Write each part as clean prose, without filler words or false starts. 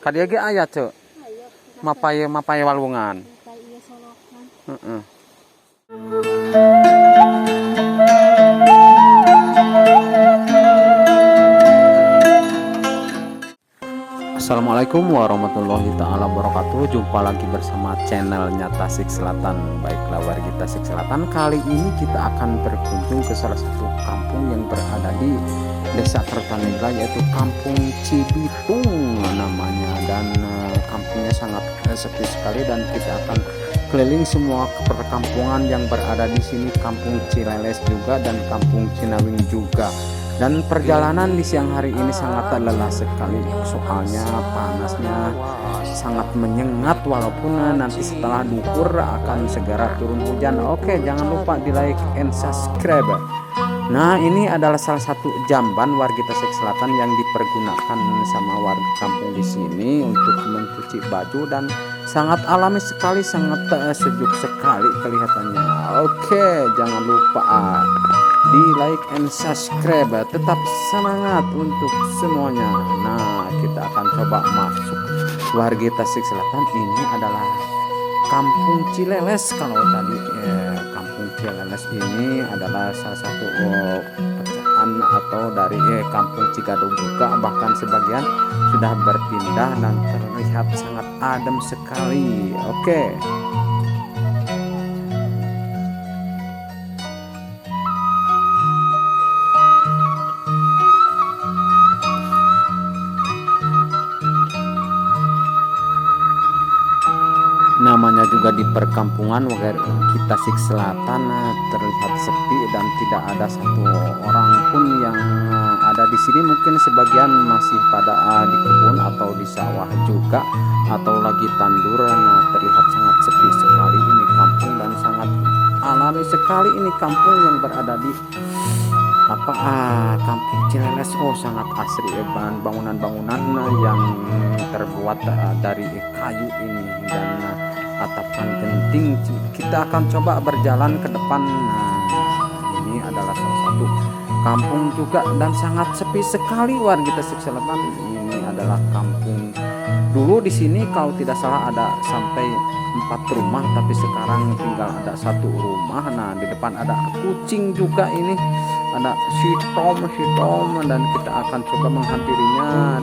Kadia ge aya ceu. Ayo. Mapai walungan. Mapai ieu solokan. Heeh. Assalamualaikum warahmatullahi taala wabarakatuh. Jumpa lagi bersama channelnya Tasik Selatan. Baiklah warga Tasik Selatan, kali ini kita akan berkunjung ke salah satu kampung yang berada di Desa Kertanegara, yaitu Kampung Cibitung namanya. Dan kampungnya sangat sepi sekali, dan kita akan keliling semua perkampungan yang berada di sini, Kampung Cileles juga dan Kampung Cinawing juga. Dan perjalanan di siang hari ini sangat lelah sekali, soalnya panasnya sangat menyengat, walaupun nanti setelah duhur akan segera turun hujan. Oke, jangan lupa di like and subscribe. Nah, ini adalah salah satu jamban warga Tasik Selatan yang dipergunakan sama warga kampung di sini untuk mencuci baju, dan sangat alami sekali, sangat sejuk sekali kelihatannya. Oke, jangan lupa di like and subscribe. Tetap semangat untuk semuanya. Nah, kita akan coba masuk warga Tasik Selatan. Ini adalah Kampung Cileles. Kalau tadi Kampung Cileles ini adalah salah satu pecahan atau dari Kampung Cigadung juga, bahkan sebagian sudah berpindah dan terlihat sangat adem sekali. Oke. Namanya juga di perkampungan warga Tasik Selatan terlihat sepi dan tidak ada satu orang pun yang ada di sini. Mungkin sebagian masih pada di kebun atau di sawah juga, atau lagi tandur. Nah, terlihat sangat sepi sekali ini kampung, dan sangat alami sekali ini kampung yang berada di Kampung Cileles. Oh, sangat asri, bangunan-bangunan yang terbuat dari kayu ini dan atapan genting. Kita akan coba berjalan ke depan. Nah, ini adalah salah satu kampung juga dan sangat sepi sekali warga Tasik Selatan. Ini adalah kampung dulu di sini kalau tidak salah ada sampai 4 rumah, tapi sekarang tinggal ada 1 rumah. Nah, di depan ada kucing juga, ini ada si Tom, dan kita akan coba menghampirinya.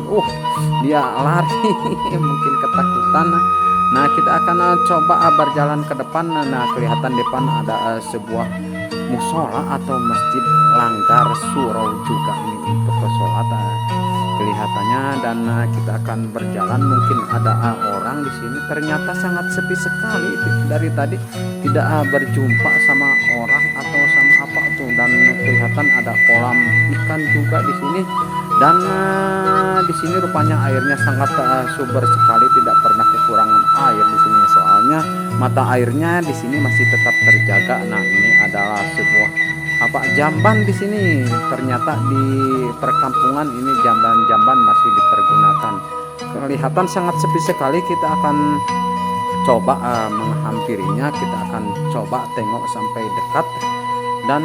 Dia lari mungkin ketakutan. Nah, kita akan coba berjalan ke depan. Nah, kelihatan depan ada sebuah musola atau masjid langgar surau juga ini untuk sholat kelihatannya. Dan kita akan berjalan, mungkin ada orang di sini. Ternyata sangat sepi sekali, dari tadi tidak berjumpa sama orang atau sama apa tuh. Dan kelihatan ada kolam ikan juga di sini. Dan di sini rupanya airnya sangat subur sekali, tidak pernah kekurangan air di sini. Soalnya mata airnya di sini masih tetap terjaga. Nah, ini adalah sebuah jamban di sini. Ternyata di perkampungan ini jamban-jamban masih dipergunakan. Kelihatan sangat sepi sekali. Kita akan coba menghampirinya. Kita akan coba tengok sampai dekat. Dan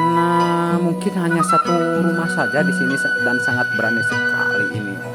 mungkin hanya 1 rumah saja di sini, dan sangat berani sekali ini orang.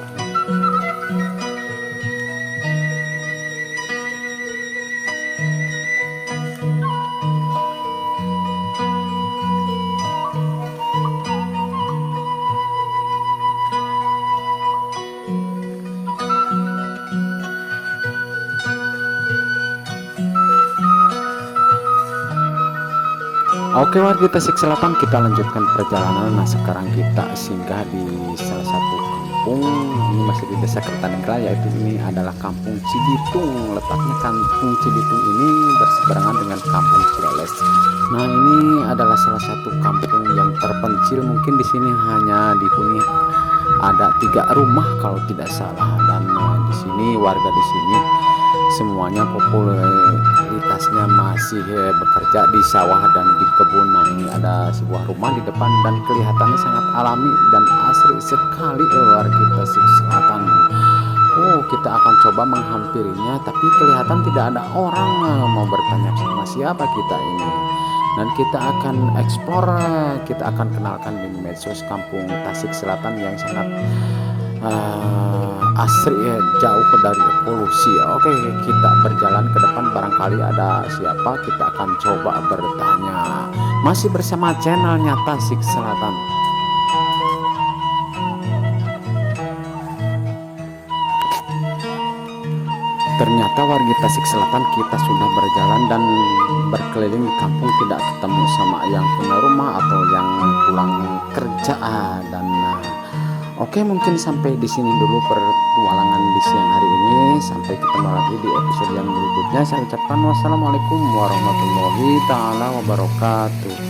Oke warga Tasik Selatan, kita lanjutkan perjalanan. Nah, sekarang kita singgah di salah satu kampung. Ini masih di Desa Kertanegara, yaitu ini adalah Kampung Cibitung. Letaknya Kampung Cibitung ini berseberangan dengan Kampung Cileles. Nah, ini adalah salah satu kampung yang terpencil. Mungkin di sini hanya dihuni ada 3 rumah kalau tidak salah. Dan di sini warga di sini semuanya popularitasnya masih bekerja di sawah dan di kebun. Nah, ini ada sebuah rumah di depan dan kelihatannya sangat alami dan asri sekali warga Tasik Selatan. Kita akan coba menghampirinya, tapi kelihatan tidak ada orang. Mau bertanya sama siapa kita ini, dan kita akan eksplor. Kita akan kenalkan di medsos Kampung Tasik Selatan yang sangat asri jauh dari polusi. Oke, kita berjalan ke depan, barangkali ada siapa, kita akan coba bertanya. Masih bersama channelnya Tasik Selatan. Ternyata warga Tasik Selatan, kita sudah berjalan dan berkeliling di kampung, tidak ketemu sama yang punya rumah atau yang pulang kerja. Dan oke, mungkin sampai di sini dulu pertualangan di siang hari ini. Sampai ketemu lagi di episode yang berikutnya. Saya ucapkan wassalamualaikum warahmatullahi taala wabarakatuh.